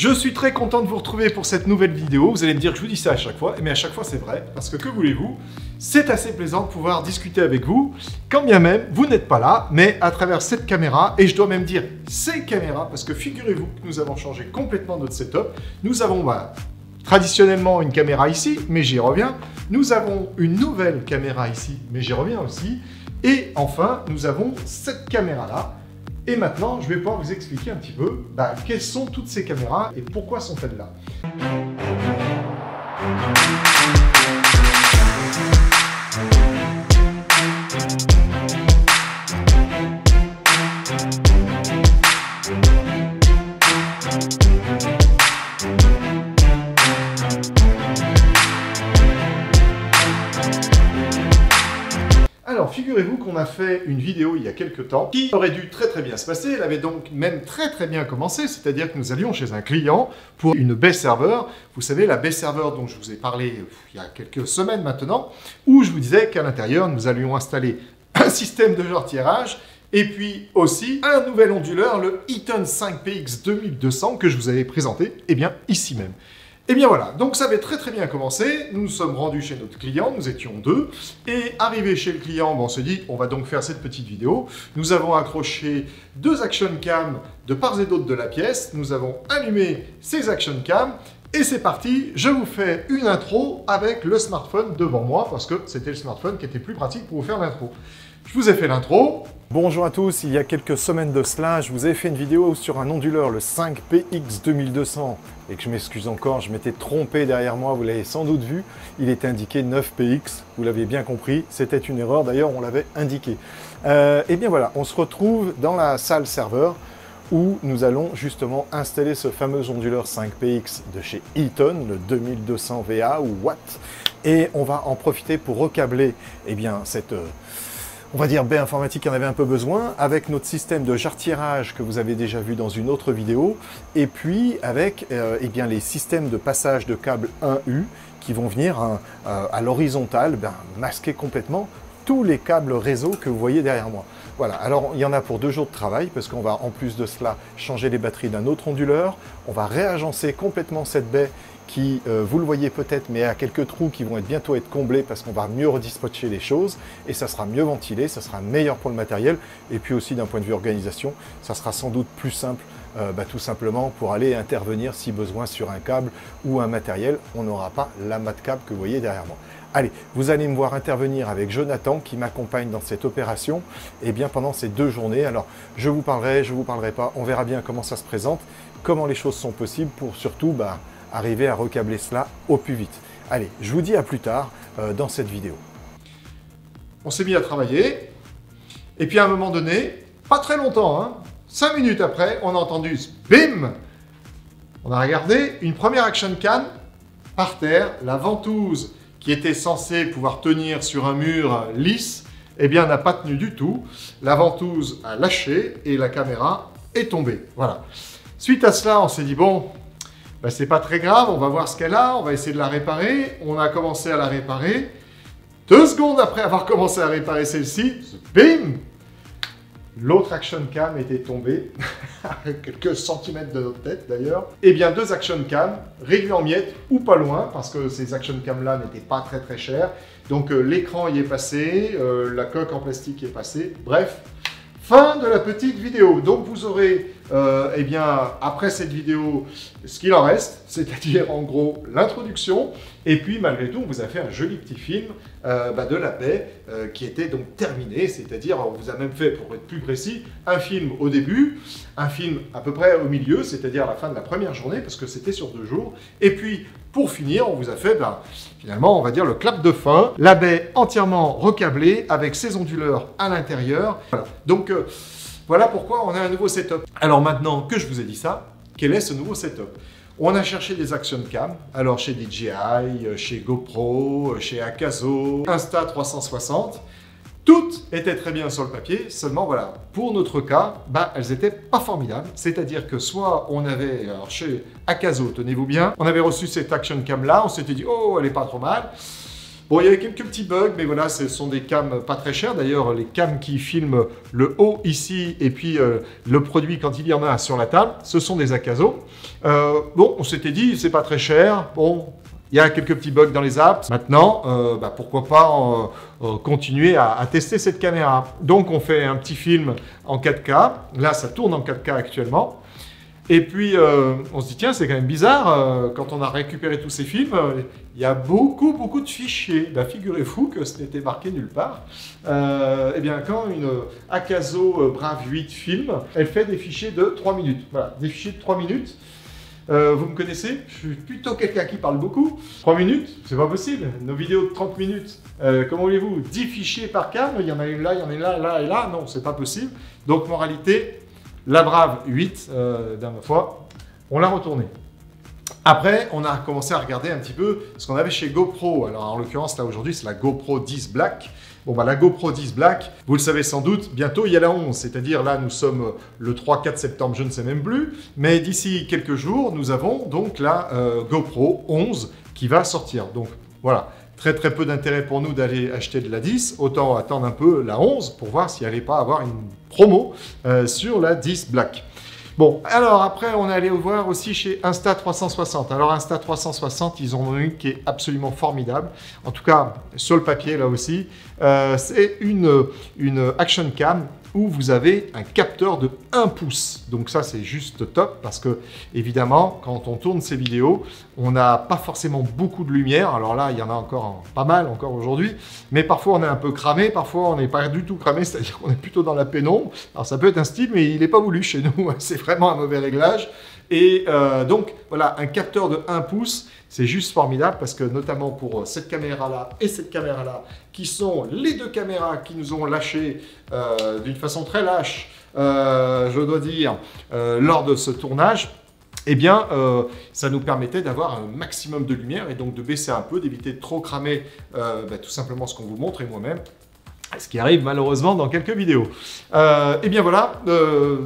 Je suis très content de vous retrouver pour cette nouvelle vidéo. Vous allez me dire que je vous dis ça à chaque fois, mais à chaque fois c'est vrai, parce que voulez-vous, c'est assez plaisant de pouvoir discuter avec vous, quand bien même vous n'êtes pas là, mais à travers cette caméra, et je dois même dire ces caméras, parce que figurez-vous que nous avons changé complètement notre setup. Nous avons traditionnellement une caméra ici, mais j'y reviens. Nous avons une nouvelle caméra ici, mais j'y reviens aussi. Et enfin, nous avons cette caméra-là. Et maintenant, je vais pouvoir vous expliquer un petit peu quelles sont toutes ces caméras et pourquoi sont-elles là. Alors, figurez-vous qu'on a fait une vidéo il y a quelques temps qui aurait dû très bien se passer. Elle avait donc même très bien commencé, c'est-à-dire que nous allions chez un client pour une baie serveur. Vous savez, la baie serveur dont je vous ai parlé il y a quelques semaines maintenant, où je vous disais qu'à l'intérieur, nous allions installer un système de jarretierage et puis aussi un nouvel onduleur, le Eaton 5PX 2200 que je vous avais présenté, ici même. Et bien voilà, donc ça avait très bien commencé, nous nous sommes rendus chez notre client, nous étions deux, et arrivé chez le client, on se dit, on va donc faire cette petite vidéo. Nous avons accroché deux action cam de part et d'autre de la pièce, nous avons allumé ces action cam, et c'est parti, je vous fais une intro avec le smartphone devant moi, parce que c'était le smartphone qui était plus pratique pour vous faire l'intro. Je vous ai fait l'intro. Bonjour à tous, il y a quelques semaines de cela, je vous ai fait une vidéo sur un onduleur, le 5PX 2200, et que je m'excuse encore, je m'étais trompé derrière moi, vous l'avez sans doute vu, il était indiqué 9PX, vous l'avez bien compris, c'était une erreur, d'ailleurs on l'avait indiqué. Et bien voilà, on se retrouve dans la salle serveur, où nous allons justement installer ce fameux onduleur 5PX de chez Eaton, le 2200 VA ou Watt, et on va en profiter pour recabler cette... on va dire baie informatique en avait un peu besoin, avec notre système de jarretierage que vous avez déjà vu dans une autre vidéo, et puis avec les systèmes de passage de câble 1U qui vont venir à l'horizontale masquer complètement tous les câbles réseau que vous voyez derrière moi. Voilà, alors il y en a pour 2 jours de travail, parce qu'on va en plus de cela changer les batteries d'un autre onduleur, on va réagencer complètement cette baie qui, vous le voyez peut-être, mais a quelques trous qui vont bientôt être comblés parce qu'on va mieux redispatcher les choses et ça sera mieux ventilé, ça sera meilleur pour le matériel et puis aussi d'un point de vue organisation, ça sera sans doute plus simple tout simplement pour aller intervenir si besoin sur un câble ou un matériel, on n'aura pas l'amas de câble que vous voyez derrière moi. Allez, vous allez me voir intervenir avec Jonathan qui m'accompagne dans cette opération pendant ces 2 journées. Alors, je vous parlerai pas, on verra bien comment ça se présente, comment les choses sont possibles pour surtout arriver à recabler cela au plus vite. Allez, je vous dis à plus tard dans cette vidéo. On s'est mis à travailler, et puis à un moment donné, pas très longtemps, 5 minutes après, on a entendu bim. On a regardé une première action cam par terre, la ventouse qui était censée pouvoir tenir sur un mur lisse, n'a pas tenu du tout. La ventouse a lâché et la caméra est tombée. Voilà. Suite à cela, on s'est dit bon, c'est pas très grave, on va voir ce qu'elle a, on va essayer de la réparer. On a commencé à la réparer. 2 secondes après avoir commencé à réparer celle-ci, bim! L'autre action cam était tombée, à quelques centimètres de notre tête d'ailleurs. 2 action cam réglées en miettes ou pas loin, parce que ces action cam là n'étaient pas très chères. Donc l'écran y est passé, la coque en plastique y est passée, bref. Fin de la petite vidéo. Donc vous aurez, après cette vidéo, ce qu'il en reste, c'est-à-dire en gros l'introduction. Et puis malgré tout, on vous a fait un joli petit film de la baie qui était donc terminé. C'est-à-dire, on vous a même fait, pour être plus précis, un film au début, un film à peu près au milieu, c'est-à-dire à la fin de la première journée, parce que c'était sur 2 jours. Et puis, pour finir, on vous a fait, finalement, on va dire le clap de fin. La baie entièrement recablée avec ses onduleurs à l'intérieur. Voilà. Donc, voilà pourquoi on a un nouveau setup. Alors maintenant que je vous ai dit ça, quel est ce nouveau setup? On a cherché des action cam, alors chez DJI, chez GoPro, chez Akazo, Insta360. Toutes étaient très bien sur le papier, seulement voilà, pour notre cas, elles n'étaient pas formidables. C'est-à-dire que soit on avait, alors chez Akazo, tenez-vous bien, on avait reçu cette action cam là, on s'était dit, oh, elle est pas trop mal. Bon, il y avait quelques petits bugs, mais voilà, ce sont des cams pas très chers. D'ailleurs, les cams qui filment le haut ici et puis le produit quand il y en a sur la table, ce sont des Akazo. Bon, on s'était dit, c'est pas très cher. Bon, il y a quelques petits bugs dans les apps. Maintenant, pourquoi pas continuer à tester cette caméra. Donc, on fait un petit film en 4K. Là, ça tourne en 4K actuellement. Et puis, on se dit, tiens, c'est quand même bizarre, quand on a récupéré tous ces films, il y a beaucoup de fichiers. Ben, figurez-vous que ce n'était marqué nulle part. Eh bien, quand une Akazo Brave 8 filme, elle fait des fichiers de 3 minutes. Voilà, des fichiers de 3 minutes. Vous me connaissez, je suis plutôt quelqu'un qui parle beaucoup. 3 minutes, c'est pas possible. Nos vidéos de 30 minutes, comment voulez-vous, 10 fichiers par cam, il y en a une là, il y en a une là, là et là. Non, c'est pas possible. Donc, moralité, la Brave 8, dernière fois, on l'a retournée. Après, on a commencé à regarder un petit peu ce qu'on avait chez GoPro. Alors, en l'occurrence, là, aujourd'hui, c'est la GoPro 10 Black. Bon, bah, la GoPro 10 Black, vous le savez sans doute, bientôt, il y a la 11. C'est-à-dire, là, nous sommes le 3-4 septembre, je ne sais même plus. Mais d'ici quelques jours, nous avons donc la GoPro 11 qui va sortir. Donc, voilà. Très peu d'intérêt pour nous d'aller acheter de la 10, autant attendre un peu la 11 pour voir s'il n'allait pas avoir une promo sur la 10 Black. Bon, alors après on est allé voir aussi chez Insta360. Alors Insta360, ils ont une qui est absolument formidable. En tout cas, sur le papier là aussi, c'est une action cam où vous avez un capteur de 1 pouce. Donc ça, c'est juste top parce que, évidemment, quand on tourne ces vidéos, on n'a pas forcément beaucoup de lumière. Alors là, il y en a encore pas mal, encore aujourd'hui. Mais parfois, on est un peu cramé. Parfois, on n'est pas du tout cramé, c'est-à-dire qu'on est plutôt dans la pénombre. Alors ça peut être un style, mais il n'est pas voulu chez nous. C'est vraiment un mauvais réglage. Et donc, voilà, un capteur de 1 pouce, c'est juste formidable parce que notamment pour cette caméra-là et cette caméra-là, qui sont les deux caméras qui nous ont lâché d'une façon très lâche, je dois dire, lors de ce tournage, eh bien, ça nous permettait d'avoir un maximum de lumière et donc de baisser un peu, d'éviter de trop cramer tout simplement ce qu'on vous montre et moi-même. Ce qui arrive malheureusement dans quelques vidéos. Eh bien voilà,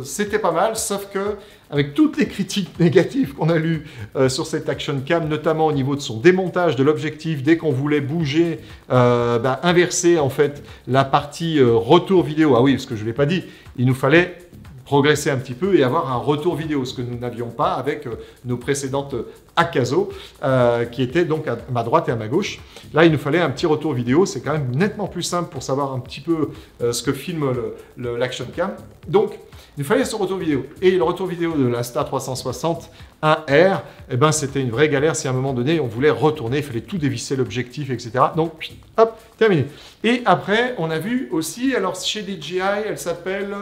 c'était pas mal, sauf que avec toutes les critiques négatives qu'on a lues sur cette action cam, notamment au niveau de son démontage de l'objectif, dès qu'on voulait bouger, inverser en fait la partie retour vidéo. Ah oui, parce que je ne l'ai pas dit, il nous fallait progresser un petit peu et avoir un retour vidéo, ce que nous n'avions pas avec nos précédentes Akazo, qui étaient donc à ma droite et à ma gauche. Là, il nous fallait un petit retour vidéo, c'est quand même nettement plus simple pour savoir un petit peu ce que filme l'action cam. Donc, il nous fallait ce retour vidéo. Et le retour vidéo de l'Insta360 1R, eh ben, c'était une vraie galère si à un moment donné, on voulait retourner, il fallait tout dévisser, l'objectif, etc. Donc, hop, terminé. Et après, on a vu aussi, alors chez DJI, elle s'appelle,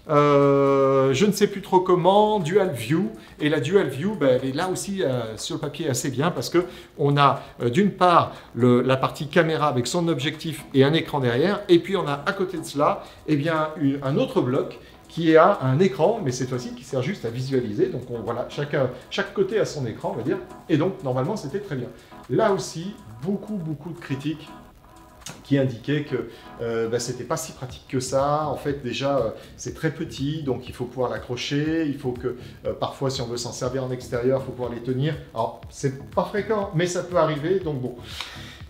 je ne sais plus trop comment, Dual View. Et la Dual View, ben, elle est là aussi sur le papier assez bien parce qu'on a d'une part la partie caméra avec son objectif et un écran derrière. Et puis, on a à côté de cela, eh bien, un autre bloc qui a un écran, mais cette fois-ci qui sert juste à visualiser. Donc voilà, chaque côté a son écran, on va dire. Et donc, normalement, c'était très bien. Là aussi, beaucoup de critiques qui indiquaient que c'était pas si pratique que ça. En fait, déjà, c'est très petit, donc il faut pouvoir l'accrocher. Il faut que, parfois, si on veut s'en servir en extérieur, il faut pouvoir les tenir. Alors, c'est pas fréquent, mais ça peut arriver, donc bon.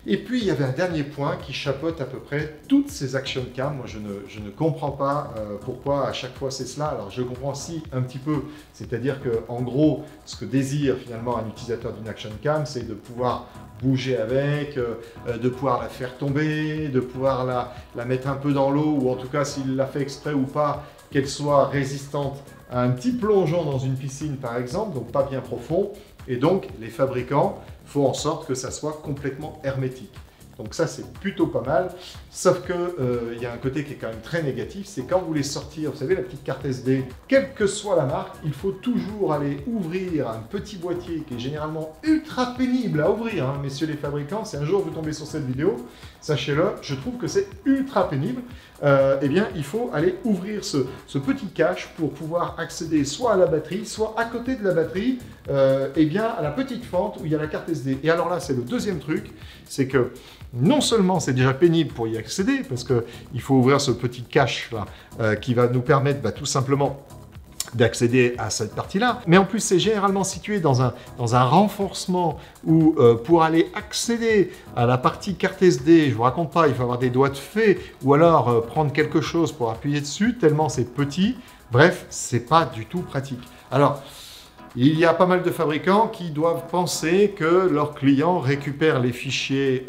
Et puis, il y avait un dernier point qui chapeaute à peu près toutes ces action cam. Moi, je ne comprends pas pourquoi à chaque fois c'est cela. Alors, je comprends aussi un petit peu, c'est-à-dire qu'en gros, ce que désire finalement un utilisateur d'une action cam, c'est de pouvoir bouger avec, de pouvoir la faire tomber, de pouvoir la mettre un peu dans l'eau, ou en tout cas, s'il l'a fait exprès ou pas, qu'elle soit résistante à un petit plongeon dans une piscine, par exemple, donc pas bien profond. Et donc, les fabricants font en sorte que ça soit complètement hermétique. Donc ça, c'est plutôt pas mal. Sauf que y a un côté qui est quand même très négatif, c'est quand vous voulez sortir, vous savez, la petite carte SD, quelle que soit la marque, il faut toujours aller ouvrir un petit boîtier qui est généralement ultra pénible à ouvrir, hein, messieurs les fabricants. Si un jour vous tombez sur cette vidéo, sachez-le, je trouve que c'est ultra pénible. Eh bien, il faut aller ouvrir ce petit cache pour pouvoir accéder soit à la batterie, soit à côté de la batterie, eh bien, à la petite fente où il y a la carte SD. Et alors là, c'est le deuxième truc, c'est que non seulement c'est déjà pénible pour y accéder, parce qu'il faut ouvrir ce petit cache là, qui va nous permettre tout simplement d'accéder à cette partie-là. Mais en plus, c'est généralement situé dans un renforcement où pour aller accéder à la partie carte SD, je vous raconte pas, il faut avoir des doigts de fée ou alors prendre quelque chose pour appuyer dessus, tellement c'est petit. Bref, c'est pas du tout pratique. Alors, il y a pas mal de fabricants qui doivent penser que leurs clients récupèrent les fichiers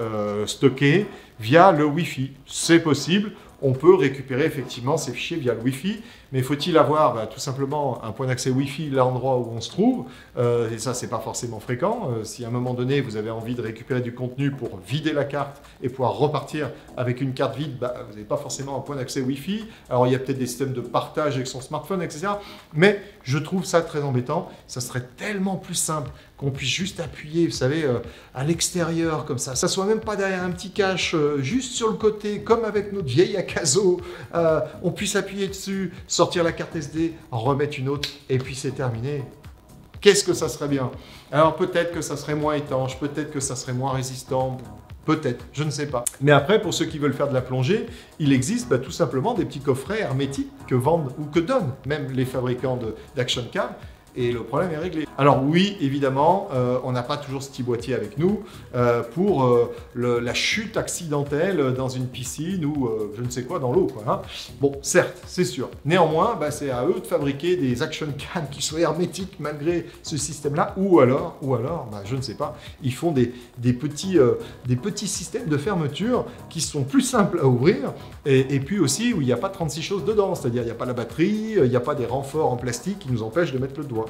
stockés via le Wi-Fi. C'est possible. On peut récupérer effectivement ces fichiers via le Wi-Fi, mais faut-il avoir tout simplement un point d'accès Wi-Fi l'endroit où on se trouve et ça, c'est pas forcément fréquent. Si à un moment donné, vous avez envie de récupérer du contenu pour vider la carte et pouvoir repartir avec une carte vide, vous n'avez pas forcément un point d'accès Wi-Fi. Alors, il y a peut-être des systèmes de partage avec son smartphone, etc. Mais je trouve ça très embêtant. Ça serait tellement plus simple qu'on puisse juste appuyer, vous savez, à l'extérieur comme ça. Ça soit même pas derrière un petit cache, juste sur le côté, comme avec notre vieille Akazo. On puisse appuyer dessus, sortir la carte SD, en remettre une autre, et puis c'est terminé. Qu'est-ce que ça serait bien? Alors peut-être que ça serait moins étanche, peut-être que ça serait moins résistant, peut-être, je ne sais pas. Mais après, pour ceux qui veulent faire de la plongée, il existe tout simplement des petits coffrets hermétiques que vendent ou que donnent même les fabricants d'Action Cam. Et le problème est réglé. Alors oui, évidemment, on n'a pas toujours ce petit boîtier avec nous pour la chute accidentelle dans une piscine ou je ne sais quoi dans l'eau. Hein. Bon, certes, c'est sûr. Néanmoins, c'est à eux de fabriquer des action cams qui soient hermétiques malgré ce système-là. Ou alors, je ne sais pas, ils font des petits systèmes de fermeture qui sont plus simples à ouvrir et puis aussi où il n'y a pas 36 choses dedans. C'est-à-dire, il n'y a pas la batterie, il n'y a pas des renforts en plastique qui nous empêchent de mettre le doigt.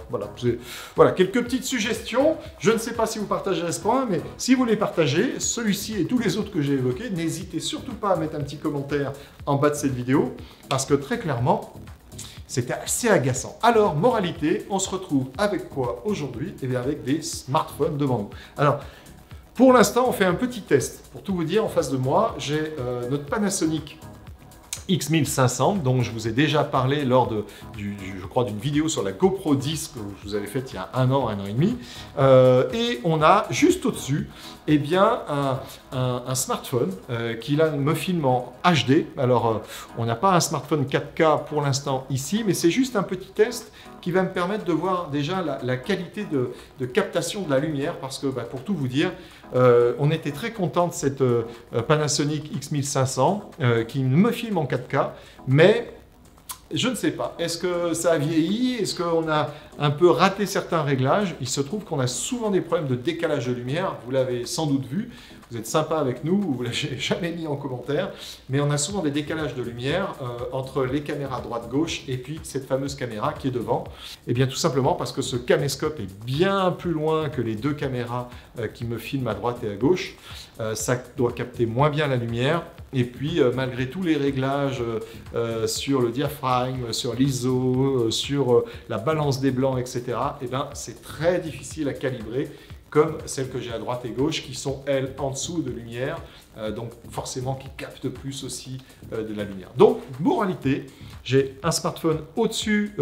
Voilà, quelques petites suggestions. Je ne sais pas si vous partagez ce point, mais si vous les partagez, celui-ci et tous les autres que j'ai évoqués, n'hésitez surtout pas à mettre un petit commentaire en bas de cette vidéo, parce que très clairement, c'était assez agaçant. Alors, moralité, on se retrouve avec quoi aujourd'hui? Eh bien, avec des smartphones devant nous. Alors, pour l'instant, on fait un petit test. Pour tout vous dire, en face de moi, j'ai notre Panasonic X1500, dont je vous ai déjà parlé lors je crois, d'une vidéo sur la GoPro 10 que je vous avais faite il y a un an et demi. Et on a juste au-dessus, eh bien, un smartphone qui là me filme en HD. Alors, on n'a pas un smartphone 4K pour l'instant ici, mais c'est juste un petit test qui va me permettre de voir déjà la qualité de captation de la lumière, parce que pour tout vous dire, on était très content de cette Panasonic X1500 qui me filme en 4K, mais je ne sais pas. Est-ce que ça a vieilli? Est-ce qu'on a un peu raté certains réglages? Il se trouve qu'on a souvent des problèmes de décalage de lumière. Vous l'avez sans doute vu. Vous êtes sympa avec nous, vous ne l'avez jamais mis en commentaire. Mais on a souvent des décalages de lumière entre les caméras droite-gauche et puis cette fameuse caméra qui est devant. Et bien tout simplement parce que ce caméscope est bien plus loin que les deux caméras qui me filment à droite et à gauche. Ça doit capter moins bien la lumière. Et puis, malgré tous les réglages sur le diaphragme, sur l'ISO, sur la balance des blancs, etc., eh ben, c'est très difficile à calibrer, comme celles que j'ai à droite et gauche, qui sont, elles, en dessous de lumière, donc forcément qui captent plus aussi de la lumière. Donc, moralité, j'ai un smartphone au-dessus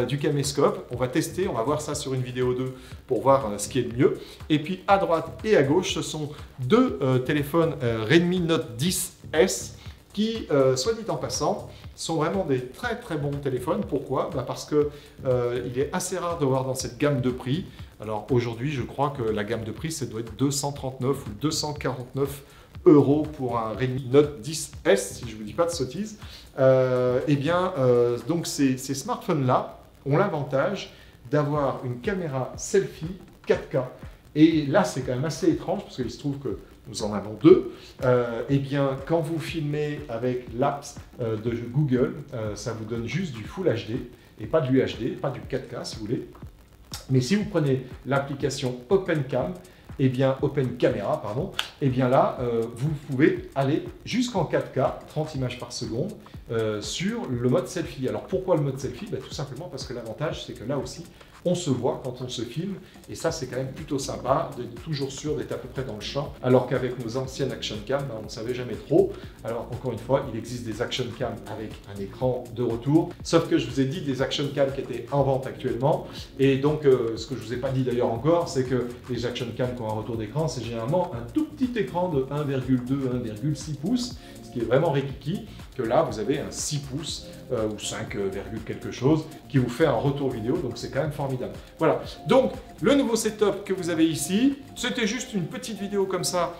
du caméscope. On va tester, on va voir ça sur une vidéo 2 pour voir ce qui est le mieux. Et puis, à droite et à gauche, ce sont deux téléphones Redmi Note 10S qui, soit dit en passant, sont vraiment des très très bons téléphones. Pourquoi? Parce que il est assez rare de voir dans cette gamme de prix. Alors aujourd'hui, je crois que la gamme de prix, ça doit être 239 ou 249 € pour un Redmi Note 10S, si je ne vous dis pas de sottises. Donc ces smartphones-là ont l'avantage d'avoir une caméra selfie 4K. Et là, c'est quand même assez étrange, parce qu'il se trouve que nous en avons deux. Quand vous filmez avec l'apps de Google, ça vous donne juste du Full HD et pas de l'UHD, pas du 4K si vous voulez. Mais si vous prenez l'application Open Camera, là, vous pouvez aller jusqu'en 4K, 30 images par seconde, sur le mode selfie. Alors pourquoi le mode selfie? Tout simplement parce que l'avantage, c'est que là aussi, on se voit quand on se filme, et ça c'est quand même plutôt sympa, d'être toujours sûr d'être à peu près dans le champ, alors qu'avec nos anciennes action cam, on ne savait jamais trop. Alors encore une fois, il existe des action cam avec un écran de retour, sauf que je vous ai dit des action cam qui étaient en vente actuellement, et donc ce que je vous ai pas dit d'ailleurs encore, c'est que les action cam qui ont un retour d'écran, c'est généralement un tout petit écran de 1,2-1,6 pouces, ce qui est vraiment rikiki. que là, vous avez un 6 pouces ou 5, quelque chose qui vous fait un retour vidéo, donc c'est quand même formidable. Voilà, donc le nouveau setup que vous avez ici, c'était juste une petite vidéo comme ça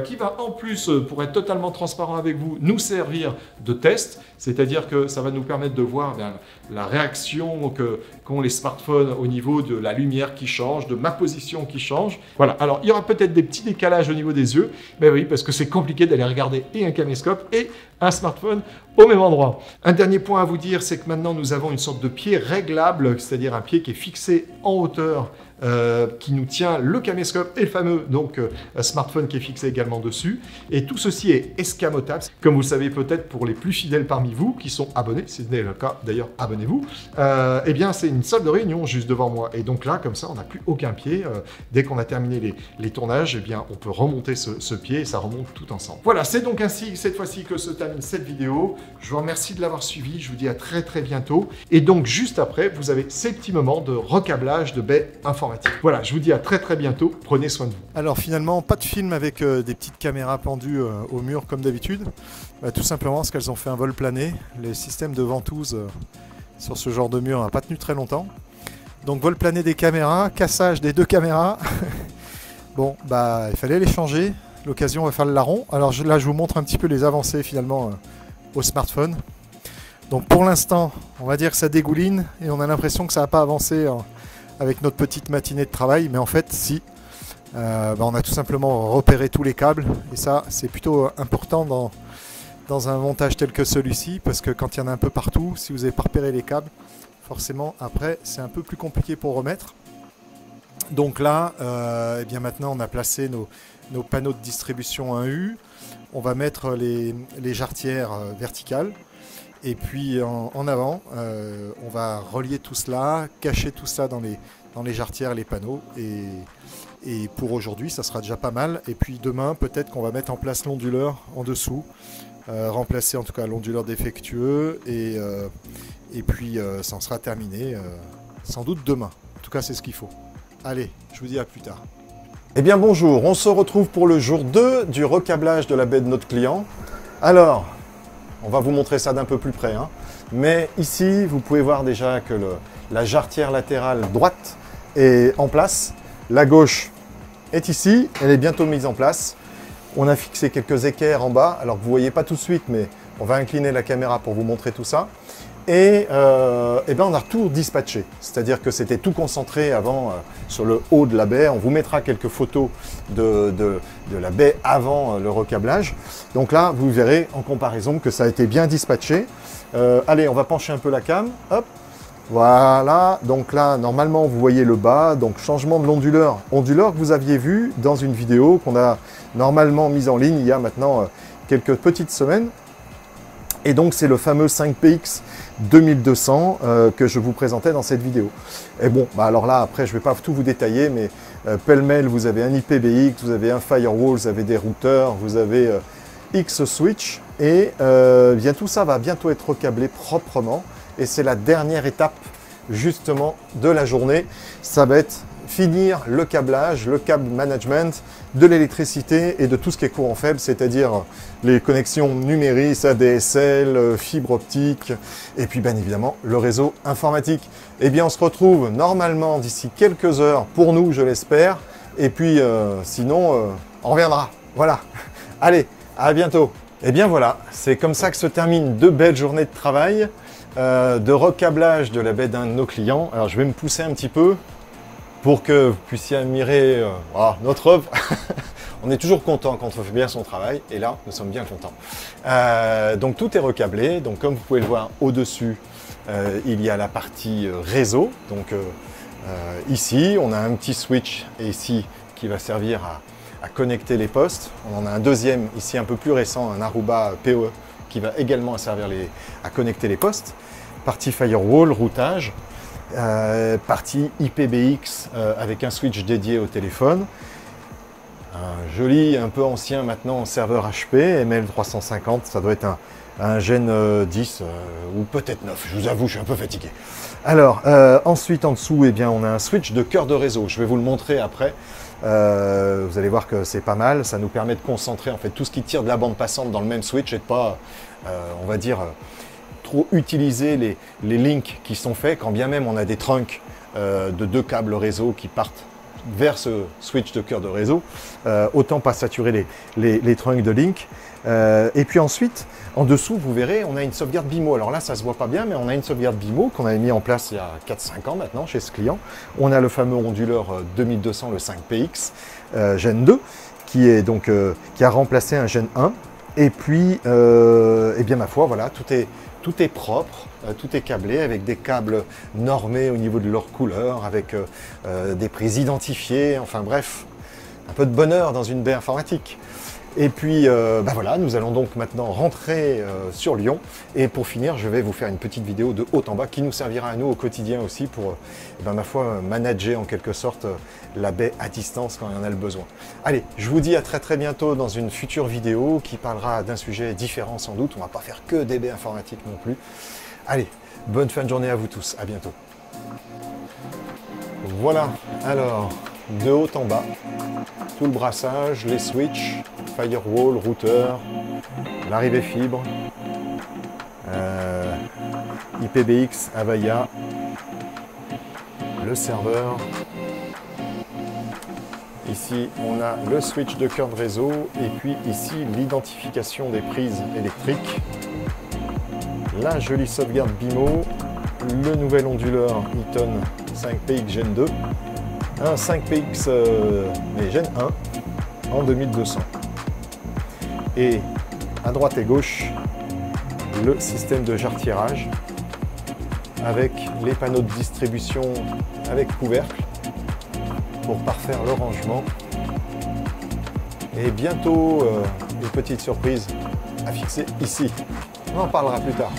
qui va en plus, pour être totalement transparent avec vous, nous servir de test, c'est-à-dire que ça va nous permettre de voir la réaction qu'ont les smartphones au niveau de la lumière qui change, de ma position qui change. Voilà, alors il y aura peut-être des petits décalages au niveau des yeux, mais oui, parce que c'est compliqué d'aller regarder et un caméscope et un smartphone au même endroit. Un dernier point à vous dire, c'est que maintenant nous avons une sorte de pied réglable, c'est-à-dire un pied qui est fixé en hauteur, qui nous tient le caméscope et le fameux smartphone qui est fixé également dessus. Et tout ceci est escamotable. Comme vous le savez peut-être pour les plus fidèles parmi vous qui sont abonnés, si ce n'est le cas d'ailleurs, abonnez-vous, eh bien c'est une salle de réunion juste devant moi. Et donc là, comme ça, on n'a plus aucun pied. Dès qu'on a terminé les tournages, eh bien on peut remonter ce pied et ça remonte tout ensemble. Voilà, c'est donc ainsi cette fois-ci que se termine cette vidéo. Je vous remercie de l'avoir suivi. Je vous dis à très très bientôt. Et donc juste après, vous avez ces petits moments de recablage de baies informatiques. Voilà, je vous dis à très très bientôt, prenez soin de vous. Alors finalement, pas de film avec des petites caméras pendues au mur comme d'habitude, tout simplement parce qu'elles ont fait un vol plané. Les systèmes de ventouse sur ce genre de mur n'ont pas tenu très longtemps. Donc vol plané des caméras, cassage des 2 caméras. Bon, bah il fallait les changer, l'occasion va faire le larron. Alors là je vous montre un petit peu les avancées finalement au smartphone. Donc pour l'instant, on va dire que ça dégouline et on a l'impression que ça n'a pas avancé avec notre petite matinée de travail, mais en fait si, on a tout simplement repéré tous les câbles, et ça c'est plutôt important dans un montage tel que celui-ci, parce que quand il y en a un peu partout, si vous n'avez pas repéré les câbles, forcément après c'est un peu plus compliqué pour remettre. Donc là, eh bien maintenant on a placé nos panneaux de distribution 1U, on va mettre les jarretières verticales. Et puis en avant, on va relier tout cela, cacher tout ça dans les jarretières, les panneaux. Et pour aujourd'hui, ça sera déjà pas mal. Et puis demain, peut-être qu'on va mettre en place l'onduleur en dessous. Remplacer en tout cas l'onduleur défectueux. Et puis ça en sera terminé sans doute demain. En tout cas, c'est ce qu'il faut. Allez, je vous dis à plus tard. Eh bien bonjour, on se retrouve pour le jour 2 du recablage de la baie de notre client. Alors, on va vous montrer ça d'un peu plus près, hein. Mais ici, vous pouvez voir déjà que la jarretière latérale droite est en place. La gauche est ici, elle est bientôt mise en place. On a fixé quelques équerres en bas, alors que vous ne voyez pas tout de suite, mais on va incliner la caméra pour vous montrer tout ça. Et ben on a tout dispatché, c'est-à-dire que c'était tout concentré avant sur le haut de la baie. On vous mettra quelques photos de la baie avant le recablage. Donc là, vous verrez en comparaison que ça a été bien dispatché. Allez, on va pencher un peu la cam. Hop, voilà. Donc là, normalement, vous voyez le bas. Donc changement de l'onduleur. Onduleur que vous aviez vu dans une vidéo qu'on a normalement mise en ligne il y a maintenant quelques petites semaines. Et donc, c'est le fameux 5PX 2200 que je vous présentais dans cette vidéo. Et bon, bah alors là, après, je ne vais pas tout vous détailler, mais pêle-mêle, vous avez un IPBX, vous avez un firewall, vous avez des routeurs, vous avez X-Switch, et bien tout ça va bientôt être recablé proprement. Et c'est la dernière étape, justement, de la journée. Ça va être finir le câblage, le câble management de l'électricité et de tout ce qui est courant faible, c'est-à-dire les connexions numériques, ADSL, fibre optique et puis bien évidemment le réseau informatique. Eh bien on se retrouve normalement d'ici quelques heures pour nous, je l'espère, et puis sinon on reviendra. Voilà, allez, à bientôt. Et bien voilà, c'est comme ça que se terminent 2 belles journées de travail, de recablage de la baie d'un de nos clients. Alors je vais me pousser un petit peu pour que vous puissiez admirer notre œuvre. On est toujours content quand on fait bien son travail, et là, nous sommes bien contents. Donc tout est recablé, donc comme vous pouvez le voir au-dessus, il y a la partie réseau. Donc ici, on a un petit switch ici qui va servir à connecter les postes. On en a un deuxième ici un peu plus récent, un Aruba PoE, qui va également servir à connecter les postes. Partie firewall, routage. Partie IPBX avec un switch dédié au téléphone. Un joli, un peu ancien maintenant serveur HP, ML350, ça doit être un Gen 10 ou peut-être 9. Je vous avoue, je suis un peu fatigué. Alors, ensuite, en dessous, eh bien, on a un switch de cœur de réseau. Je vais vous le montrer après. Vous allez voir que c'est pas mal. Ça nous permet de concentrer en fait tout ce qui tire de la bande passante dans le même switch et de pas, on va dire, trop utiliser les links qui sont faits, quand bien même on a des trunks de 2 câbles réseau qui partent vers ce switch de cœur de réseau. Autant pas saturer les trunks de link. Et puis ensuite, en dessous, vous verrez, on a une sauvegarde BIMO. Alors là, ça ne se voit pas bien, mais on a une sauvegarde BIMO qu'on avait mis en place il y a 4-5 ans maintenant chez ce client. On a le fameux onduleur 2200, le 5PX Gen 2, qui a remplacé un Gen 1. Et puis, eh bien ma foi, voilà, tout est propre, tout est câblé avec des câbles normés au niveau de leur couleur, avec des prises identifiées, enfin bref, un peu de bonheur dans une baie informatique. Et puis, voilà, nous allons donc maintenant rentrer sur Lyon. Et pour finir, je vais vous faire une petite vidéo de haut en bas qui nous servira à nous au quotidien aussi pour, ma foi, manager en quelque sorte la baie à distance quand il y en a le besoin. Allez, je vous dis à très très bientôt dans une future vidéo qui parlera d'un sujet différent sans doute. On ne va pas faire que des baies informatiques non plus. Allez, bonne fin de journée à vous tous. À bientôt. Voilà, alors, de haut en bas, tout le brassage, les switches, firewall, routeur, l'arrivée fibre, IPBX, Avaya, le serveur. Ici, on a le switch de cœur de réseau et puis ici, l'identification des prises électriques. La jolie sauvegarde BIMO, le nouvel onduleur Eaton 5PX Gen 2, un 5PX mais Gen 1 en 2200. Et à droite et gauche, le système de jarretirage avec les panneaux de distribution avec couvercle pour parfaire le rangement. Et bientôt, une petite surprise à fixer ici. On en parlera plus tard.